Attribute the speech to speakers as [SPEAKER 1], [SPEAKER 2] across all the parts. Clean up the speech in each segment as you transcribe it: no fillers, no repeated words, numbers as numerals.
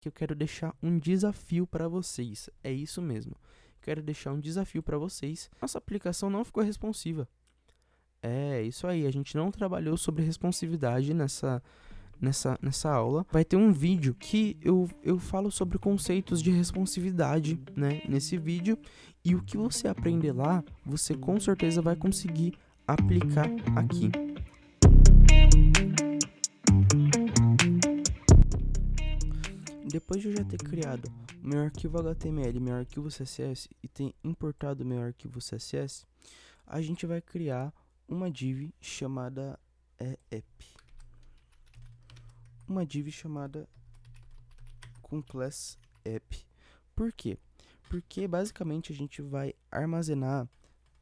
[SPEAKER 1] que eu quero deixar um desafio para vocês. É isso mesmo. Quero deixar um desafio para vocês. Nossa aplicação não ficou responsiva. É, isso aí. A gente não trabalhou sobre responsividade nessa aula. Vai ter um vídeo que eu falo sobre conceitos de responsividade, né? Nesse vídeo. E o que você aprender lá, você com certeza vai conseguir aplicar aqui. Depois de eu já ter criado meu arquivo HTML e meu arquivo CSS e ter importado meu arquivo CSS, a gente vai criar uma div chamada app. Uma div chamada com class app. Por quê? Porque basicamente a gente vai armazenar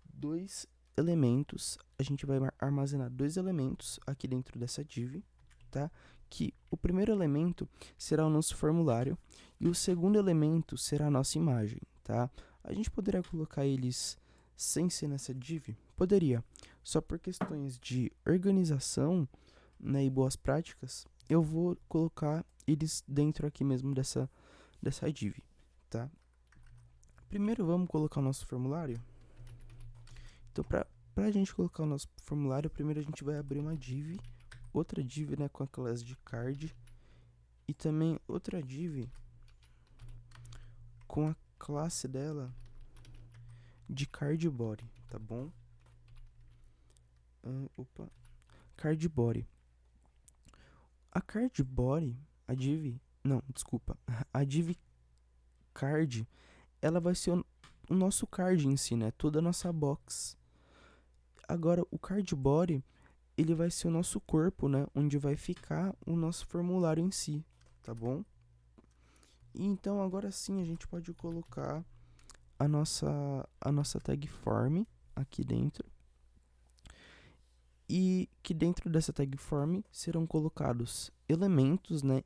[SPEAKER 1] dois elementos. A gente vai armazenar dois elementos aqui dentro dessa div, tá? Que o primeiro elemento será o nosso formulário e o segundo elemento será a nossa imagem, tá? A gente poderia colocar eles sem ser nessa div? Poderia. Só por questões de organização, né, e boas práticas, eu vou colocar eles dentro aqui mesmo dessa div, tá? Primeiro vamos colocar o nosso formulário. Então, pra gente colocar o nosso formulário, primeiro a gente vai abrir uma div, outra div, né, com a classe de card, e também outra div com a classe dela de card body, tá bom? Card body. A card body, a div card, ela vai ser o nosso card em si, né? Toda a nossa box. Agora, o card body, ele vai ser o nosso corpo, né? Onde vai ficar o nosso formulário em si, tá bom? E então, agora sim, a gente pode colocar a nossa tag form aqui dentro. E que dentro dessa tag form serão colocados elementos, né?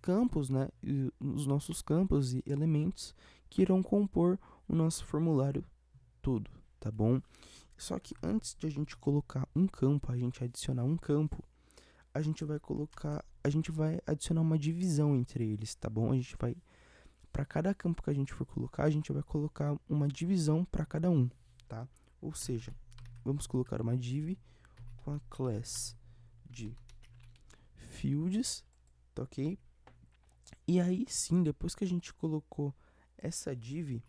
[SPEAKER 1] Campos, né? E os nossos campos e elementos que irão compor o nosso formulário todo, tá bom? Só que antes de a gente colocar um campo, a gente adicionar um campo, a gente vai adicionar uma divisão entre eles, tá bom? A gente vai, para cada campo que a gente for colocar, a gente vai colocar uma divisão para cada um, tá? Ou seja, vamos colocar uma div com a class de fields, tá ok? E aí sim, depois que a gente colocou essa div,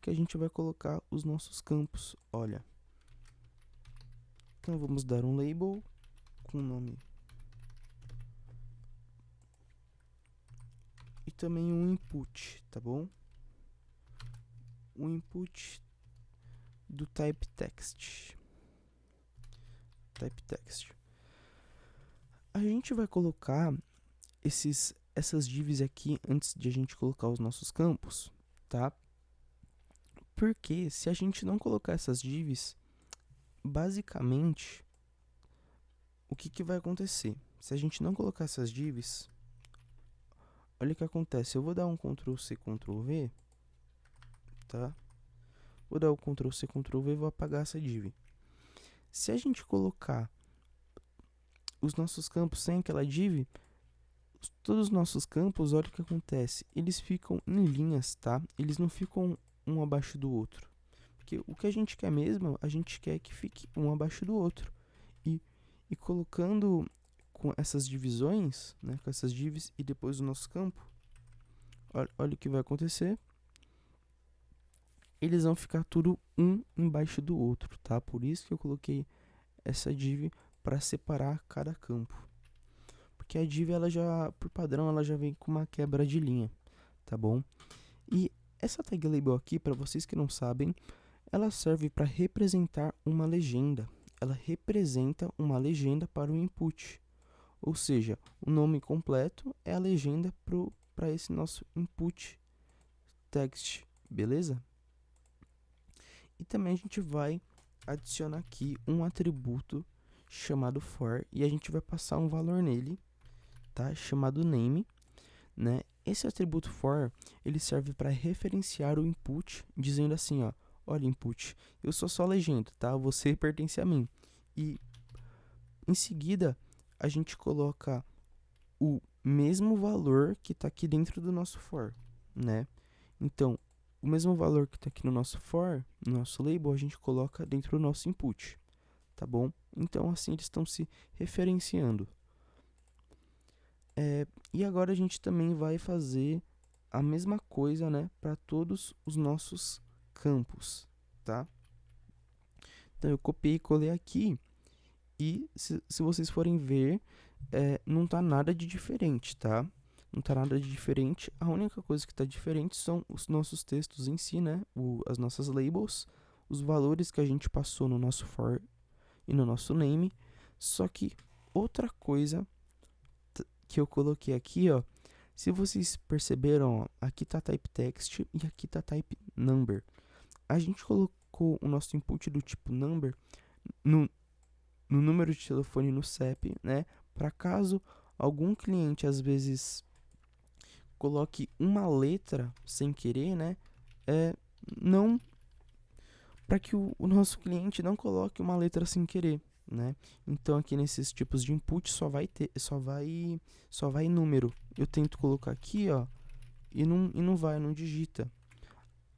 [SPEAKER 1] que a gente vai colocar os nossos campos, olha. Então vamos dar um label com o nome e também um input, tá bom? Um input do type text. A gente vai colocar essas divs aqui antes de a gente colocar os nossos campos, tá? Porque se a gente não colocar essas divs, basicamente, o que vai acontecer? Se a gente não colocar essas divs, olha o que acontece. Eu vou dar um Ctrl+C, Ctrl+V, tá? Vou dar o Ctrl+C, Ctrl+V e vou apagar essa div. Se a gente colocar os nossos campos sem aquela div, todos os nossos campos, olha o que acontece. Eles ficam em linhas, tá? Eles não ficam um abaixo do outro. Porque o que a gente quer mesmo, a gente quer que fique um abaixo do outro. E colocando com essas divisões, né, com essas divs e depois o nosso campo, olha o que vai acontecer. Eles vão ficar tudo um embaixo do outro, tá? Por isso que eu coloquei essa div para separar cada campo. Porque a div, ela já, por padrão, ela já vem com uma quebra de linha, tá bom? E essa tag label aqui, para vocês que não sabem, ela serve para representar uma legenda. Ela representa uma legenda para o input. Ou seja, o nome completo é a legenda para esse nosso input text, beleza? E também a gente vai adicionar aqui um atributo chamado for e a gente vai passar um valor nele, tá? Chamado name, né? Esse atributo for, ele serve para referenciar o input, dizendo assim, ó, olha input, eu sou só legenda, tá? Você pertence a mim. E em seguida, a gente coloca o mesmo valor que está aqui dentro do nosso for, né? Então, o mesmo valor que está aqui no nosso for, no nosso label, a gente coloca dentro do nosso input, tá bom? Então, assim, eles estão se referenciando. E agora a gente também vai fazer a mesma coisa, né, para todos os nossos campos, tá? Então, eu copiei e colei aqui. E se vocês forem ver, não tá nada de diferente, tá? Não tá nada de diferente. A única coisa que tá diferente são os nossos textos em si, né? As nossas labels, os valores que a gente passou no nosso for e no nosso name. Só que outra coisa que eu coloquei aqui, ó. Se vocês perceberam, ó, aqui tá type text e aqui tá type number. A gente colocou o nosso input do tipo number no número de telefone no CEP, né? Para caso algum cliente às vezes coloque uma letra sem querer, né? Não para que o nosso cliente não coloque uma letra sem querer, né? Então aqui nesses tipos de input só vai número. Eu tento colocar aqui, ó, e não vai, não digita.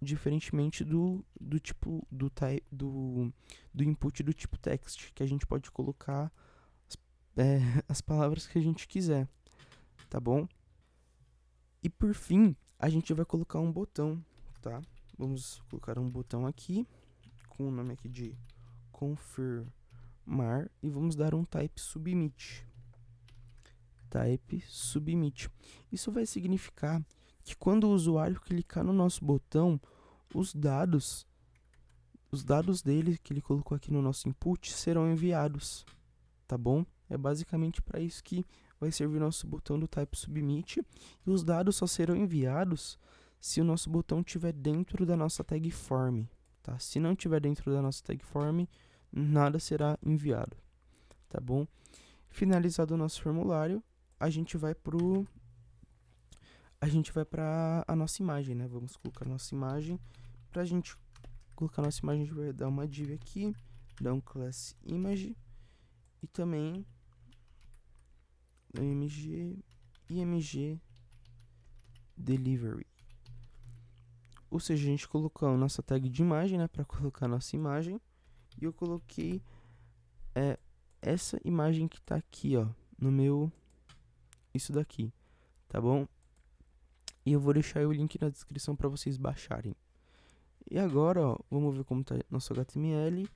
[SPEAKER 1] Diferentemente do tipo do input do tipo text, que a gente pode colocar as palavras que a gente quiser, tá bom? E por fim, a gente vai colocar um botão, tá? Vamos colocar um botão aqui, com o nome aqui de confirmar, e vamos dar um type submit. Type submit. Isso vai significar que quando o usuário clicar no nosso botão, os dados dele que ele colocou aqui no nosso input serão enviados, tá bom? É basicamente para isso que vai servir nosso botão do type submit, e os dados só serão enviados se o nosso botão estiver dentro da nossa tag form, tá? Se não estiver dentro da nossa tag form, nada será enviado, tá bom? Finalizado o nosso formulário, a gente vai para a nossa imagem, né? Vamos colocar a nossa imagem. Pra gente colocar a nossa imagem, a gente vai dar uma div aqui, dar um class image e também img delivery. Ou seja, a gente colocou a nossa tag de imagem, né, para colocar a nossa imagem, e eu coloquei essa imagem que tá aqui, ó, no meu, isso daqui, tá bom? E eu vou deixar o link na descrição para vocês baixarem. E agora, ó, vamos ver como tá nosso HTML.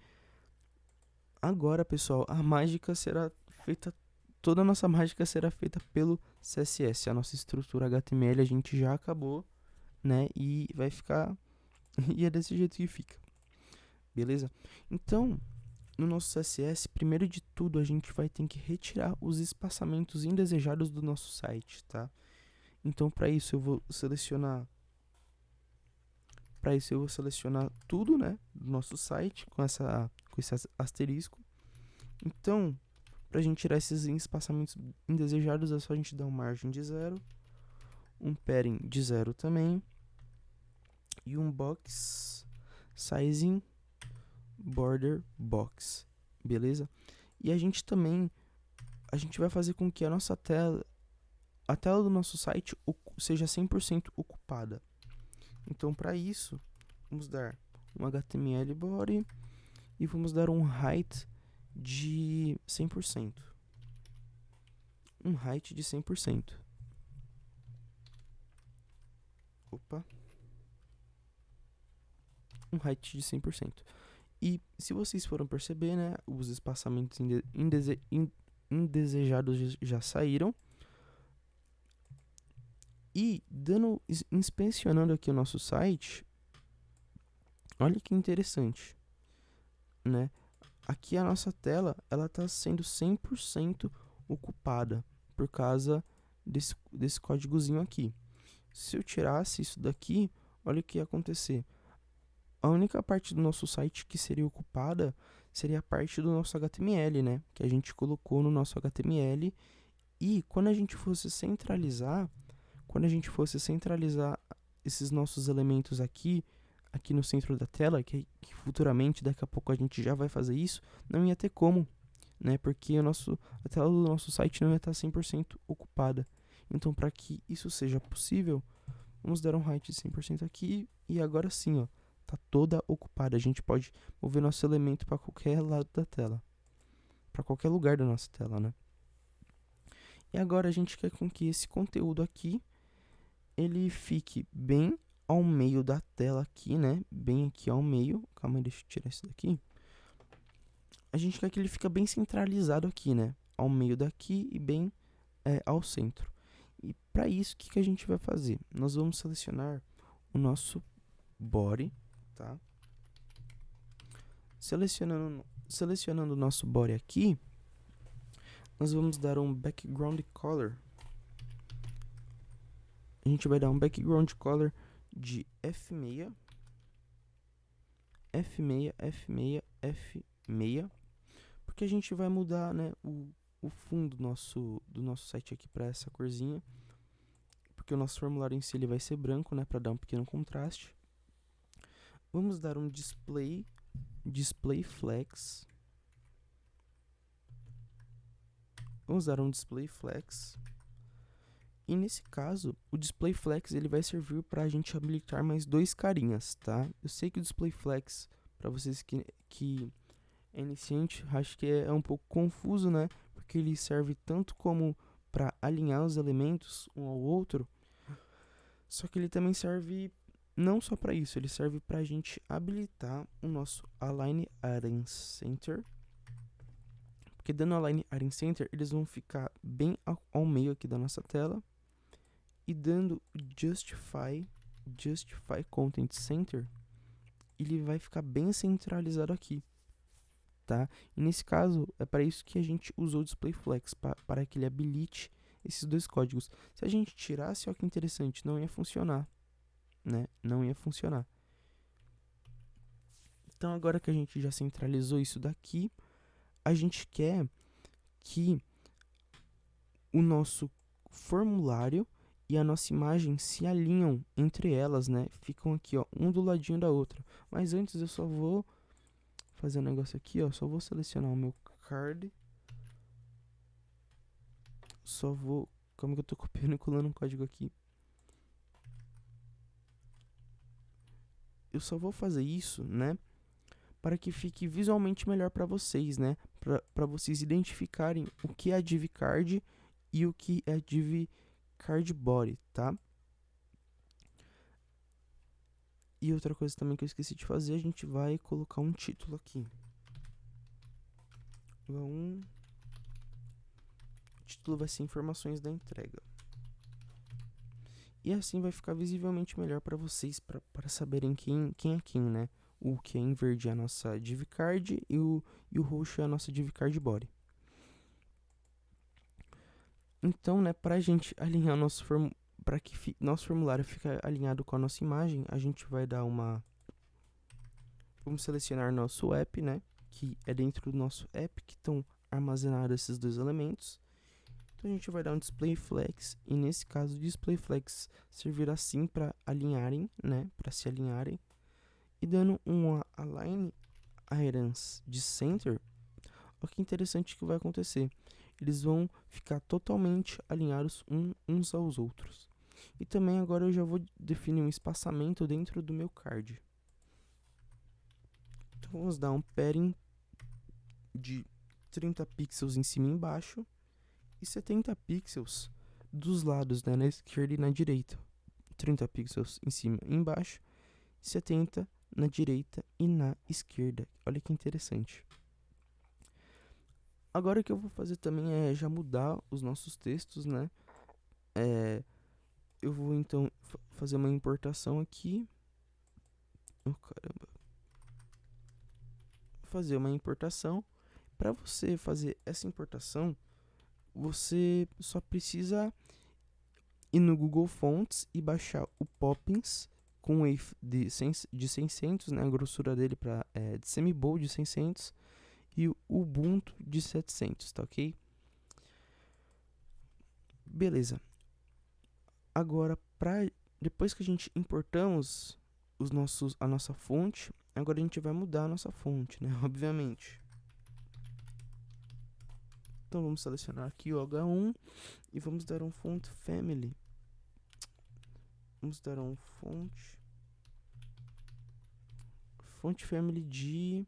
[SPEAKER 1] Agora, pessoal, a mágica será feita, toda a nossa mágica será feita pelo CSS. A nossa estrutura HTML a gente já acabou, né? E vai ficar, e é desse jeito que fica. Beleza? Então, no nosso CSS, primeiro de tudo, a gente vai ter que retirar os espaçamentos indesejados do nosso site, tá? Então, para isso eu vou selecionar tudo, né, do nosso site com esse asterisco. Então, para a gente tirar esses espaçamentos indesejados, é só a gente dar um margem de 0, um padding de 0 também, e um box sizing border box, beleza? E a gente vai fazer com que a nossa tela do nosso site seja 100% ocupada. Então, para isso, vamos dar um HTML body e vamos dar um height de 100%. Um height de 100%. Opa. Um height de 100%. E se vocês foram perceber, né, os espaçamentos indesejados já saíram. E inspecionando aqui o nosso site, olha que interessante, né? Aqui a nossa tela, ela está sendo 100% ocupada por causa desse códigozinho aqui. Se eu tirasse isso daqui, olha o que ia acontecer. A única parte do nosso site que seria ocupada seria a parte do nosso HTML, né? Que a gente colocou no nosso HTML. E quando a gente fosse centralizar esses nossos elementos aqui no centro da tela, que futuramente, daqui a pouco a gente já vai fazer isso, não ia ter como, né? Porque a tela do nosso site não ia estar 100% ocupada. Então, para que isso seja possível, vamos dar um height de 100% aqui. E agora sim, ó, tá toda ocupada. A gente pode mover nosso elemento para qualquer lado da tela, para qualquer lugar da nossa tela, né? E agora a gente quer com que esse conteúdo aqui ele fique bem ao meio da tela aqui, né? Bem aqui ao meio. Calma aí, deixa eu tirar isso daqui. A gente quer que ele fique bem centralizado aqui, né? Ao meio daqui e bem ao centro. E para isso, o que a gente vai fazer? Nós vamos selecionar o nosso body, tá? Selecionando o nosso body aqui, nós vamos dar um background color. A gente vai dar um background color de F6, F6, F6, F6, porque a gente vai mudar, né, o fundo do nosso site aqui para essa corzinha, porque o nosso formulário em si ele vai ser branco, né, para dar um pequeno contraste. Vamos dar um display flex. Vamos dar um display flex. E nesse caso, o display flex ele vai servir para a gente habilitar mais dois carinhas, tá? Eu sei que o display flex, para vocês que é iniciante, acho que é um pouco confuso, né? Porque ele serve tanto como para alinhar os elementos um ao outro, só que ele também serve não só para isso, ele serve para a gente habilitar o nosso Align Item Center. Porque dando Align Item Center, eles vão ficar bem ao meio aqui da nossa tela. E dando Justify Content Center, ele vai ficar bem centralizado aqui, tá? E nesse caso, é para isso que a gente usou o Display Flex, para que ele habilite esses dois códigos. Se a gente tirasse, olha que interessante, não ia funcionar, né? Não ia funcionar. Então, agora que a gente já centralizou isso daqui, a gente quer que o nosso formulário e a nossa imagem se alinham entre elas, né? Ficam aqui, ó, um do ladinho da outra. Mas antes eu só vou fazer um negócio aqui, ó. Só vou selecionar o meu card. Como que eu tô copiando e colando um código aqui? Eu só vou fazer isso, né? Para que fique visualmente melhor para vocês, né? Para vocês identificarem o que é a div card e o que é a div card body, tá? E outra coisa também que eu esqueci de fazer, a gente vai colocar um título aqui. O título vai ser informações da entrega. E assim vai ficar visivelmente melhor para vocês, para saberem quem é quem, né? O que é em verde é a nossa div card e o roxo é a nossa div card body. Então, né, pra gente alinhar para que nosso formulário fique alinhado com a nossa imagem, a gente vai dar vamos selecionar nosso app, né, que é dentro do nosso app que estão armazenados esses dois elementos. Então a gente vai dar um display flex e nesse caso o display flex servirá assim para alinharem, né, para se alinharem. E dando um align items de center, olha que interessante que vai acontecer. Eles vão ficar totalmente alinhados uns aos outros. E também agora eu já vou definir um espaçamento dentro do meu card. Então vamos dar um padding de 30 pixels em cima e embaixo e 70 pixels dos lados, né, na esquerda e na direita. 30 pixels em cima e embaixo, 70 na direita e na esquerda. Olha que interessante. Agora o que eu vou fazer também é já mudar os nossos textos, né? Eu vou então fazer uma importação aqui. Oh, caramba. Fazer uma importação. Para você fazer essa importação, você só precisa ir no Google Fonts e baixar o Poppins com wave de 600, né? A grossura dele de semi-bold de 600 e o Ubuntu de 700, tá ok? Beleza. Agora, depois que a gente importamos a nossa fonte, agora a gente vai mudar a nossa fonte, né? Obviamente. Então vamos selecionar aqui o H1 e vamos dar um font family. Vamos dar um font family de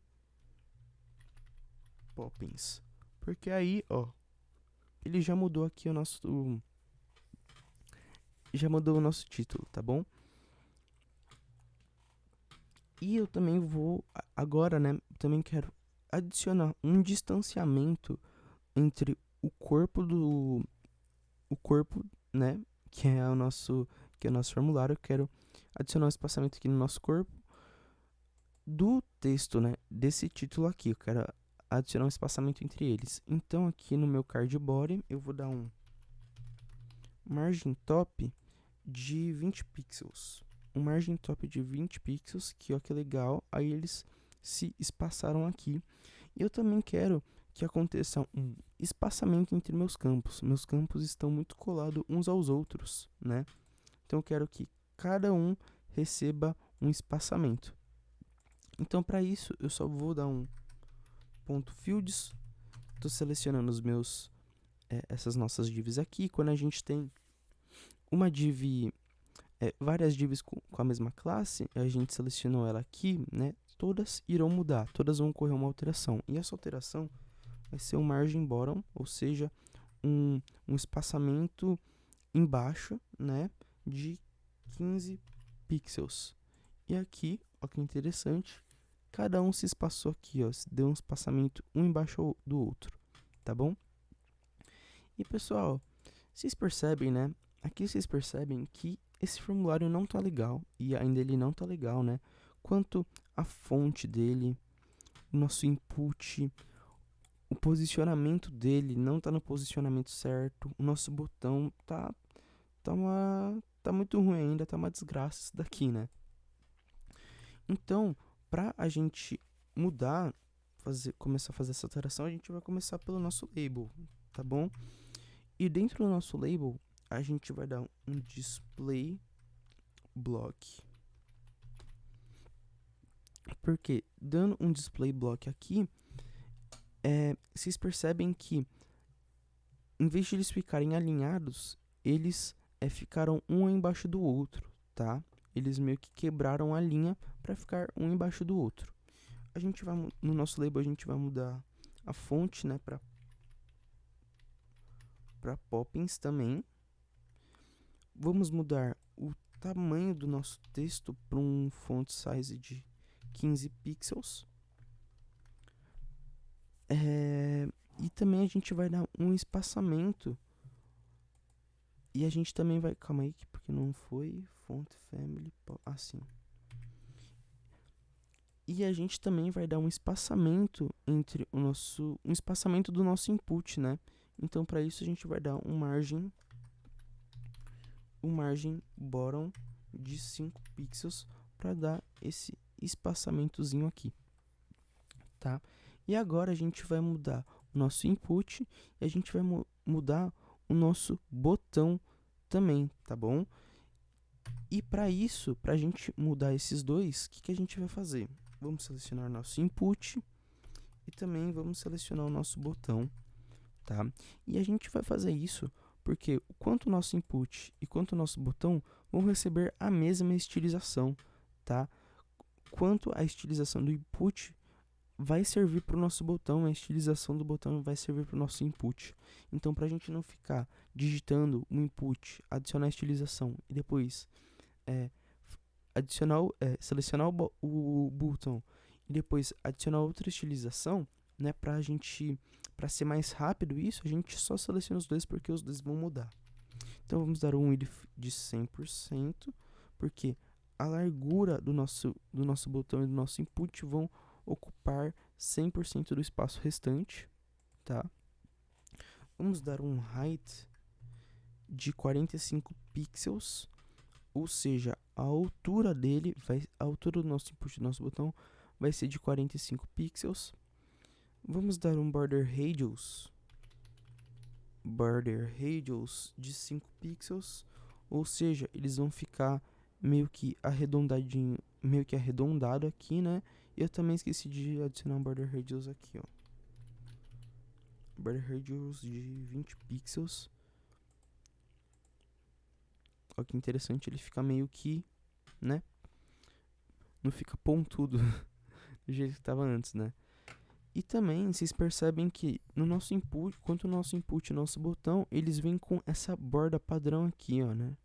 [SPEAKER 1] Poppins. Porque aí, ó, ele já mudou aqui já mudou o nosso título, tá bom? E eu também vou agora, né, também quero adicionar um distanciamento entre o corpo, né, que é o nosso formulário. Eu quero adicionar um espaçamento aqui no nosso corpo do texto, né, desse título aqui. Eu quero adicionar um espaçamento entre eles. Então aqui no meu card body eu vou dar um margem top de 20 pixels. Um margem top de 20 pixels, que ó que legal. Aí eles se espaçaram aqui. E eu também quero que aconteça um espaçamento entre meus campos. Meus campos estão muito colados uns aos outros, né? Então eu quero que cada um receba um espaçamento. Então para isso eu só vou dar um ponto fields. Estou selecionando os meus essas nossas divs aqui. Quando a gente tem uma div, várias divs com a mesma classe, a gente selecionou ela aqui, né? Todas irão mudar, todas vão ocorrer uma alteração. E essa alteração vai ser um margin bottom, ou seja, um espaçamento embaixo, né, de 15 pixels. E aqui, ó que interessante, cada um se espaçou aqui, ó, se deu um espaçamento um embaixo do outro, tá bom? E pessoal, vocês percebem, né? Aqui vocês percebem que esse formulário não tá legal, e ainda ele não tá legal, né? Quanto a fonte dele, o nosso input, o posicionamento dele não tá no posicionamento certo, o nosso botão tá muito ruim ainda, tá uma desgraça isso daqui, né? Então, pra a gente mudar, começar a fazer essa alteração, a gente vai começar pelo nosso label, tá bom? E dentro do nosso label, a gente vai dar um display block. Porque dando um display block aqui, vocês percebem que em vez de eles ficarem alinhados, eles ficaram um embaixo do outro, tá? Eles meio que quebraram a linha para ficar um embaixo do outro. A gente vai no nosso label a gente vai mudar a fonte, né, para Poppins também. Vamos mudar o tamanho do nosso texto para um font size de 15 pixels. E também a gente vai dar um espaçamento. E a gente também vai... Calma aí, porque não foi font family... Assim. E a gente também vai dar um espaçamento entre o nosso... Um espaçamento do nosso input, né? Então, para isso, a gente vai dar um margem bottom de 5 pixels para dar esse espaçamentozinho aqui, tá? E agora a gente vai mudar o nosso input e a gente vai mudar o nosso botão também, tá bom? E para isso, para a gente mudar esses dois, o que a gente vai fazer? Vamos selecionar nosso input e também vamos selecionar o nosso botão, tá? E a gente vai fazer isso porque quanto o nosso input e quanto o nosso botão vão receber a mesma estilização, tá? Quanto a estilização do input vai servir para o nosso botão, a estilização do botão vai servir para o nosso input. Então, para a gente não ficar digitando o input, adicionar a estilização e depois selecionar o botão e depois adicionar outra estilização, né, para ser mais rápido isso, a gente só seleciona os dois porque os dois vão mudar. Então vamos dar um width de 100%, porque a largura do nosso botão e do nosso input vão ocupar 100% do espaço restante, tá? Vamos dar um height de 45 pixels, ou seja, a altura a altura do nosso input do nosso botão vai ser de 45 pixels. Vamos dar um border radius de 5 pixels, ou seja, eles vão ficar meio que arredondado aqui, né? E eu também esqueci de adicionar um border radius aqui, ó. border radius de 20 pixels. Olha que interessante, ele fica meio que, né? Não fica pontudo do jeito que estava antes, né? E também vocês percebem que no nosso input, quanto o nosso input e o nosso botão, eles vêm com essa borda padrão aqui, ó, né?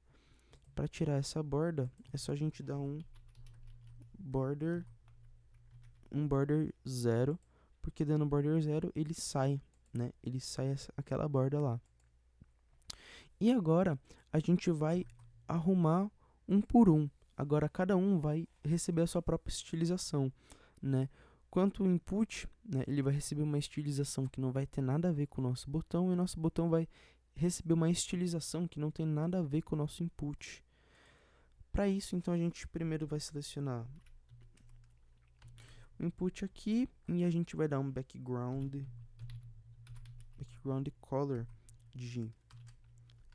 [SPEAKER 1] Para tirar essa borda, é só a gente dar um border 0, porque dando border 0 ele sai, né? Ele sai aquela borda lá. E agora a gente vai arrumar um por um. Agora cada um vai receber a sua própria estilização, né? Quanto o input, né, ele vai receber uma estilização que não vai ter nada a ver com o nosso botão, e o nosso botão vai receber uma estilização que não tem nada a ver com o nosso input. Para isso, então, a gente primeiro vai selecionar o input aqui e a gente vai dar um background color de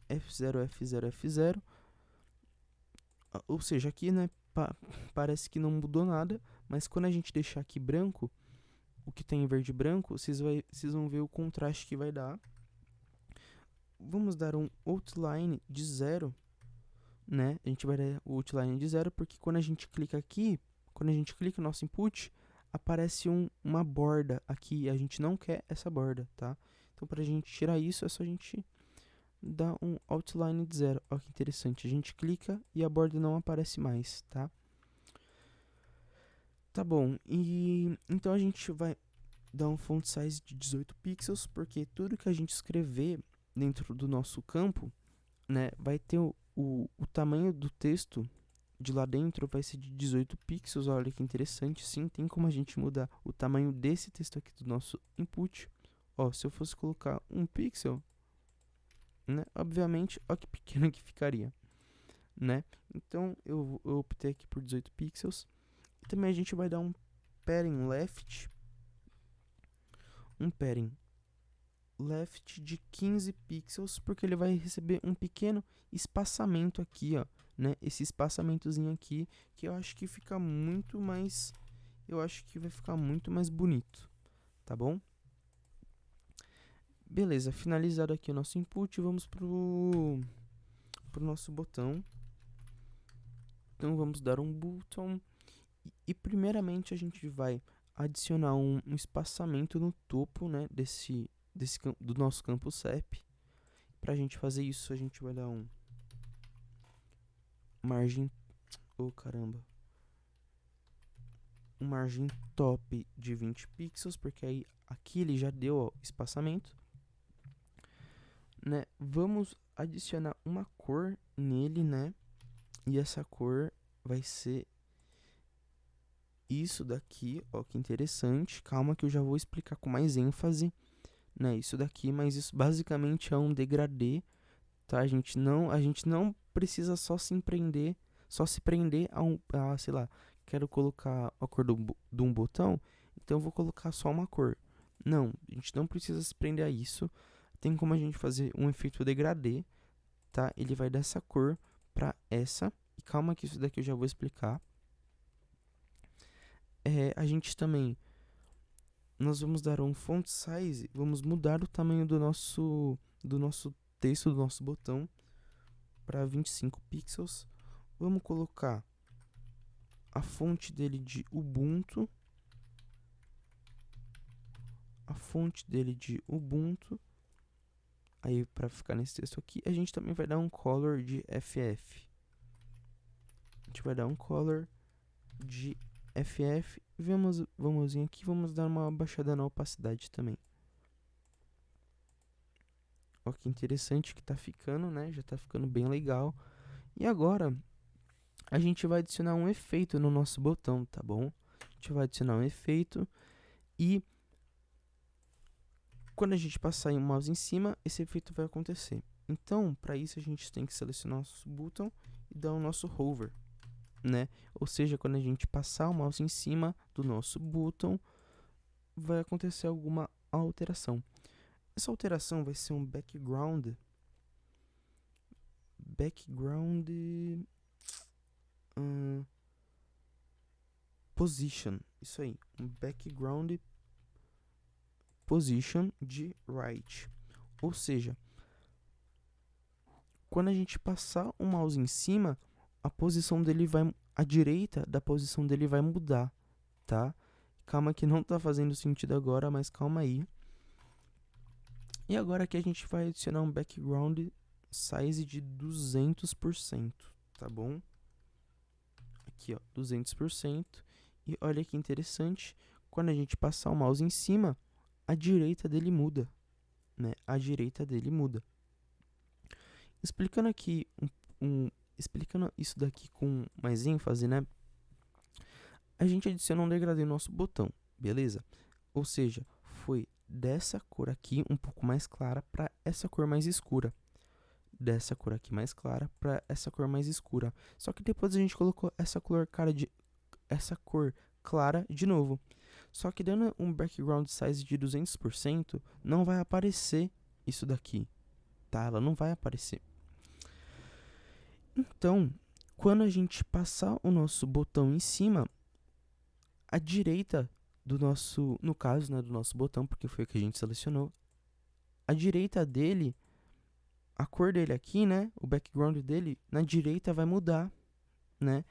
[SPEAKER 1] F0, F0, F0. Ou seja, aqui, né, parece que não mudou nada, mas quando a gente deixar aqui branco, o que tem em verde e branco, vocês vão ver o contraste que vai dar. Vamos dar um outline de 0, né? A gente vai dar o outline de 0 porque quando a gente clica aqui, quando a gente clica no nosso input, aparece uma borda aqui e a gente não quer essa borda, tá? Então, para a gente tirar isso, é só a gente dar um outline de 0. Olha que interessante, a gente clica e a borda não aparece mais, tá? Tá bom, e então a gente vai dar um font size de 18 pixels, porque tudo que a gente escrever dentro do nosso campo, né, vai ter o tamanho do texto de lá dentro vai ser de 18 pixels. Olha que interessante, sim, tem como a gente mudar o tamanho desse texto aqui do nosso input. Ó, se eu fosse colocar 1 pixel, né, obviamente, ó que pequeno que ficaria, né? Então eu optei aqui por 18 pixels. E também a gente vai dar um padding left de 15 pixels, porque ele vai receber um pequeno espaçamento aqui, ó, né? Esse espaçamentozinho aqui, que eu acho que fica muito mais, vai ficar muito mais bonito, tá bom? Beleza, finalizado aqui o nosso input, vamos pro nosso botão. Então vamos dar um button e primeiramente a gente vai adicionar um espaçamento no topo, né, do nosso campo CEP. Pra gente fazer isso, a gente vai dar um margem, um margem top de 20 pixels, porque aí aqui ele já deu, ó, espaçamento, né? Vamos adicionar uma cor nele, né? E essa cor vai ser isso daqui, ó, que interessante. Calma que eu já vou explicar com mais ênfase, né? Isso daqui, mas isso basicamente é um degradê, tá? A gente não precisa só se prender a sei lá, quero colocar a cor de um botão, então eu vou colocar só uma cor. Não, a gente não precisa se prender a isso. Tem como a gente fazer um efeito degradê, tá? Ele vai dessa cor pra essa. E calma que isso daqui eu já vou explicar. A gente também, nós vamos dar um font size, vamos mudar o tamanho do nosso texto, do nosso botão, para 25 pixels. Vamos colocar a fonte dele de Ubuntu. Aí, para ficar nesse texto aqui, a gente também vai dar um color de FF. A gente vai dar um color de FF. Vamos vir aqui, vamos dar uma baixada na opacidade também. Ó que interessante que tá ficando, né? Já tá ficando bem legal. E agora, a gente vai adicionar um efeito no nosso botão, tá bom? A gente vai adicionar um efeito e quando a gente passar o mouse em cima, esse efeito vai acontecer. Então, para isso a gente tem que selecionar o nosso botão e dar o nosso hover, né? Ou seja, quando a gente passar o mouse em cima do nosso botão, vai acontecer alguma alteração. Essa alteração vai ser um background position, isso aí, um background position de right. Ou seja, quando a gente passar o mouse em cima, a posição dele vai, a direita da posição dele vai mudar, tá? Calma que não tá fazendo sentido agora, mas calma aí. E agora aqui a gente vai adicionar um background size de 200%, tá bom? Aqui, ó, 200%. E olha que interessante, quando a gente passar o mouse em cima, a direita dele muda, né? A direita dele muda. Explicando aqui, explicando isso daqui com mais ênfase, né? A gente adiciona um degradê no nosso botão, beleza? Ou seja, foi dessa cor aqui um pouco mais clara para essa cor mais escura. Dessa cor aqui mais clara para essa cor mais escura. Só que depois a gente colocou essa cor clara de novo. Só que dando um background size de 200%, não vai aparecer isso daqui, tá? Ela não vai aparecer. Então, quando a gente passar o nosso botão em cima, a direita do nosso, no caso, né, do nosso botão, porque foi o que a gente selecionou, a direita dele, a cor dele aqui, né, o background dele, na direita vai mudar, né,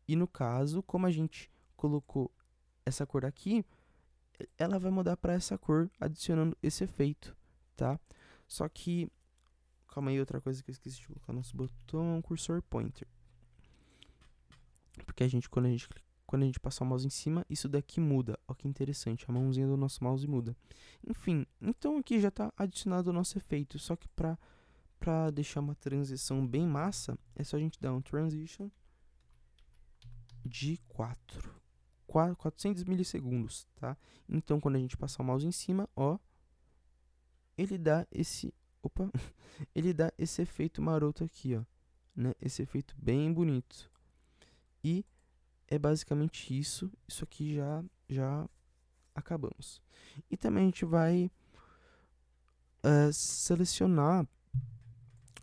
[SPEAKER 1] e no caso, como a gente colocou essa cor aqui, ela vai mudar para essa cor, adicionando esse efeito, tá? Só que, calma aí, outra coisa que eu esqueci de colocar no nosso botão é um cursor pointer. Porque quando a gente passar o mouse em cima, isso daqui muda. Ó que interessante, a mãozinha do nosso mouse muda. Enfim, então aqui já está adicionado o nosso efeito. Só que para deixar uma transição bem massa, é só a gente dar um transition de 400 milissegundos, tá? Então, quando a gente passar o mouse em cima, ó, ele dá esse efeito maroto aqui, ó, né? Esse efeito bem bonito. E é basicamente isso. Isso aqui já acabamos. E também a gente vai selecionar,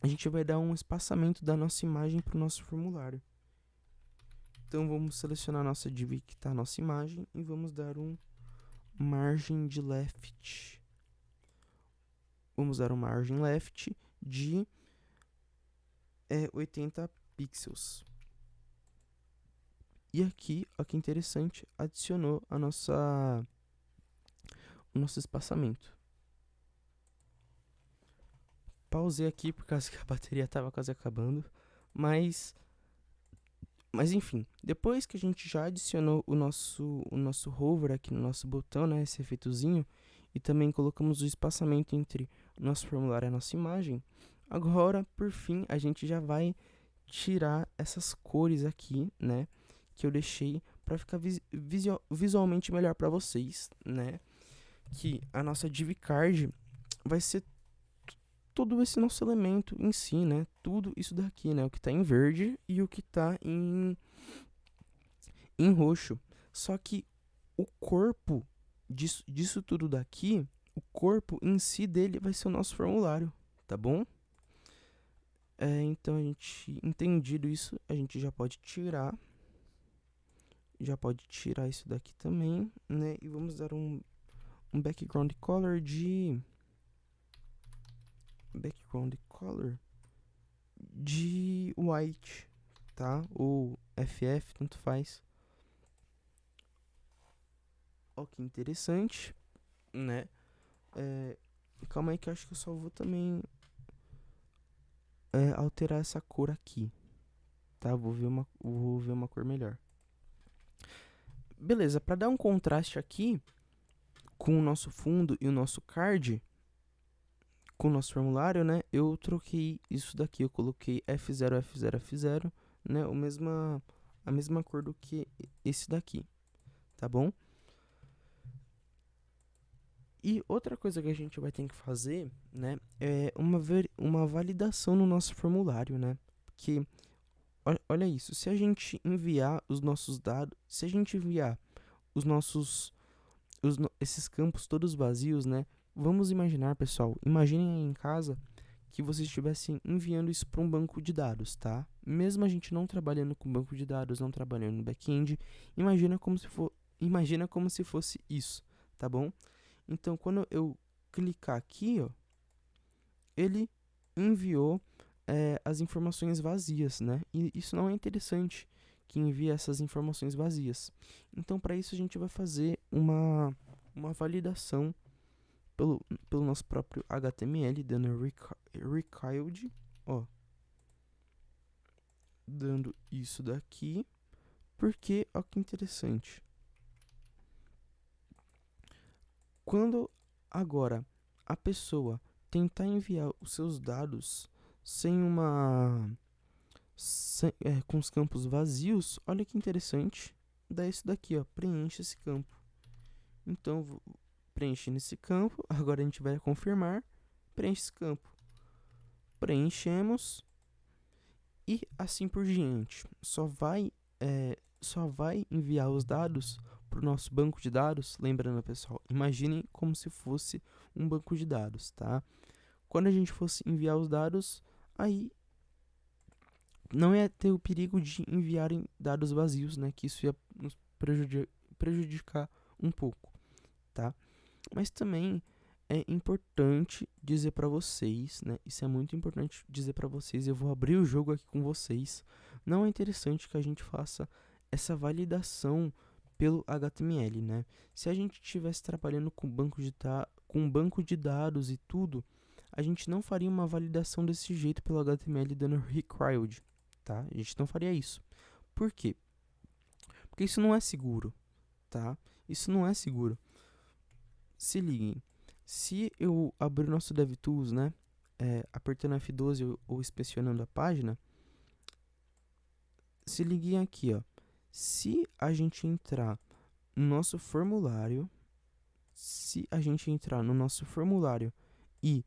[SPEAKER 1] a gente vai dar um espaçamento da nossa imagem para o nosso formulário. Então vamos selecionar a nossa div que está a nossa imagem e vamos dar um margem de left. Vamos dar uma margem left de 80 pixels. E aqui, ó que interessante, adicionou o nosso espaçamento. Pausei aqui por causa que a bateria estava quase acabando, mas enfim, depois que a gente já adicionou o nosso hover aqui no nosso botão, né, esse efeitozinho, e também colocamos o espaçamento entre o nosso formulário e a nossa imagem, agora, por fim, a gente já vai tirar essas cores aqui, né, que eu deixei para ficar visualmente melhor para vocês, né, que a nossa div card vai ser todo esse nosso elemento em si, né? Tudo isso daqui, né? O que está em verde e o que está em roxo. Só que o corpo disso tudo daqui, o corpo em si dele vai ser o nosso formulário, tá bom? Então, a gente, entendido isso, a gente já pode tirar. Já pode tirar isso daqui também, né? E vamos dar um background color de white, tá? Ou FF, tanto faz. Ó que interessante, né? Calma aí que eu acho que eu só vou também alterar essa cor aqui, tá? Vou ver uma cor melhor. Beleza, para dar um contraste aqui com o nosso fundo e o nosso card, com o nosso formulário, né, eu troquei isso daqui, eu coloquei F0, F0, F0, né, a mesma cor do que esse daqui, tá bom? E outra coisa que a gente vai ter que fazer, né, é uma validação no nosso formulário, né, porque, olha isso, se a gente enviar os nossos dados, se a gente enviar esses campos todos vazios, né, vamos imaginar, pessoal, imaginem aí em casa que vocês estivessem enviando isso para um banco de dados, tá? Mesmo a gente não trabalhando com banco de dados, não trabalhando no back-end, imagina como se fosse isso, tá bom? Então, quando eu clicar aqui, ó, ele enviou as informações vazias, né? E isso não é interessante, que envie essas informações vazias. Então, para isso, a gente vai fazer uma validação pelo nosso próprio HTML, dando required, ó, dando isso daqui, porque, ó que interessante. Quando agora a pessoa tentar enviar os seus dados sem com os campos vazios, olha que interessante, dá isso daqui, ó, preenche esse campo. Então, preenche nesse campo, agora a gente vai confirmar, preenche esse campo. Preenchemos e assim por diante. Só vai enviar os dados para o nosso banco de dados. Lembrando, pessoal, imaginem como se fosse um banco de dados, tá? Quando a gente fosse enviar os dados, aí não ia ter o perigo de enviarem dados vazios, né? Que isso ia nos prejudicar um pouco, tá? Mas também é importante dizer para vocês, né? Isso é muito importante dizer para vocês. Eu vou abrir o jogo aqui com vocês. Não é interessante que a gente faça essa validação pelo HTML, né? Se a gente estivesse trabalhando com banco de dados e tudo, a gente não faria uma validação desse jeito pelo HTML dando required, tá? A gente não faria isso. Por quê? Porque isso não é seguro, tá? Isso não é seguro. Se liguem. Se eu abrir o nosso DevTools, né, apertando F12 ou inspecionando a página, se liguem aqui, ó. Se a gente entrar no nosso formulário, e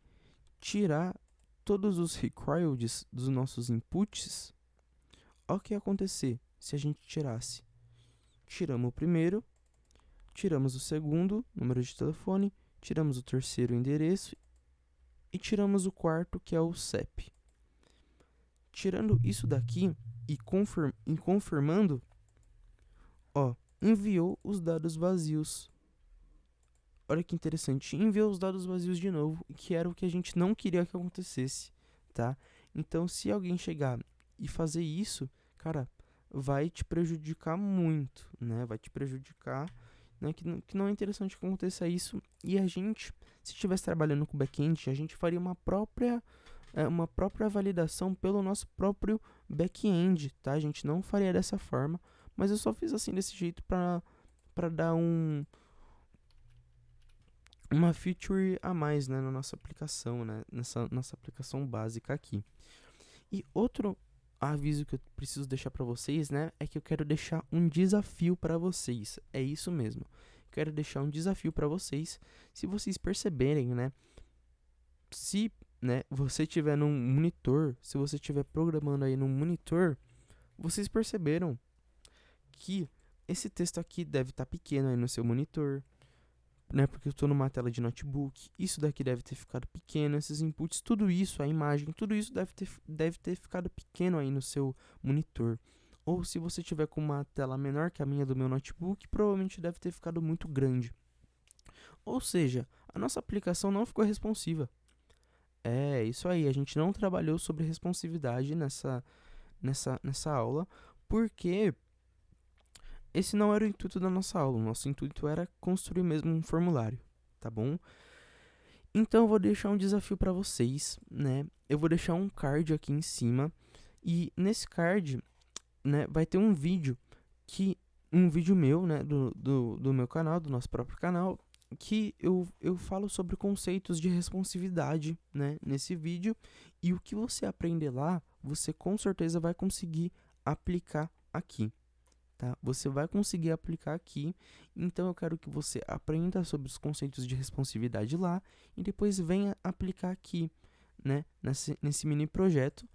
[SPEAKER 1] tirar todos os required dos nossos inputs, olha o que ia acontecer se a gente tirasse. Tiramos o primeiro, tiramos o segundo, número de telefone, tiramos o terceiro, endereço, e tiramos o quarto, que é o CEP. Tirando isso daqui e confirmando, ó, enviou os dados vazios. Olha que interessante, enviou os dados vazios de novo, que era o que a gente não queria que acontecesse, tá? Então, se alguém chegar e fazer isso, cara, vai te prejudicar muito, né? Vai te prejudicar, né? Que não é interessante que aconteça isso. E a gente, se estivesse trabalhando com back-end, a gente faria uma própria validação pelo nosso próprio back-end, tá? A gente não faria dessa forma, mas eu só fiz assim desse jeito para dar uma feature a mais, né, na nossa aplicação, né, nessa nossa aplicação básica aqui. E outro aviso que eu preciso deixar para vocês, né, é que eu quero deixar um desafio para vocês. É isso mesmo. Quero deixar um desafio para vocês. Se vocês perceberem, né, se, né, você tiver num monitor, se você estiver programando aí num monitor, vocês perceberam que esse texto aqui deve estar pequeno aí no seu monitor, né, porque eu estou numa tela de notebook, isso daqui deve ter ficado pequeno, esses inputs, tudo isso, a imagem, tudo isso deve ter ficado pequeno aí no seu monitor. Ou se você tiver com uma tela menor que a minha do meu notebook, provavelmente deve ter ficado muito grande. Ou seja, a nossa aplicação não ficou responsiva. É, isso aí, a gente não trabalhou sobre responsividade nessa aula, porque esse não era o intuito da nossa aula. O nosso intuito era construir mesmo um formulário, tá bom? Então eu vou deixar um desafio para vocês, né? Eu vou deixar um card aqui em cima e nesse card, né, vai ter um vídeo meu, né, do meu canal, do nosso próprio canal, que eu falo sobre conceitos de responsividade, né, nesse vídeo, e o que você aprender lá, você com certeza vai conseguir aplicar aqui. Tá? Você vai conseguir aplicar aqui, então eu quero que você aprenda sobre os conceitos de responsividade lá e depois venha aplicar aqui, né, nesse mini projeto,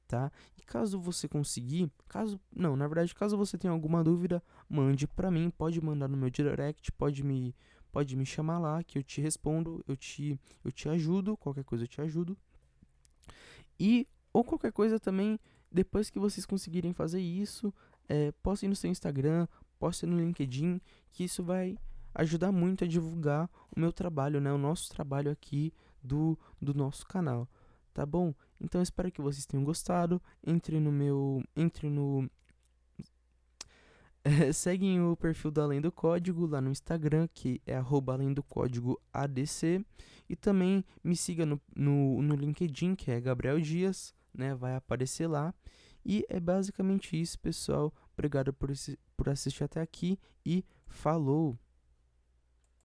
[SPEAKER 1] tá? E caso você conseguir, caso você tenha alguma dúvida, mande para mim, pode mandar no meu direct, pode me chamar lá que eu te respondo, eu te ajudo, qualquer coisa eu te ajudo. E ou qualquer coisa também, depois que vocês conseguirem fazer isso, postem no seu Instagram, postem no LinkedIn, que isso vai ajudar muito a divulgar o meu trabalho, né? O nosso trabalho aqui do nosso canal, tá bom? Então eu espero que vocês tenham gostado. Entre no seguem o perfil do Além do Código lá no Instagram, que é @além do código ADC. E também me siga no LinkedIn, que é Gabriel Dias, né? Vai aparecer lá. E é basicamente isso, pessoal. Obrigado por assistir até aqui e falou!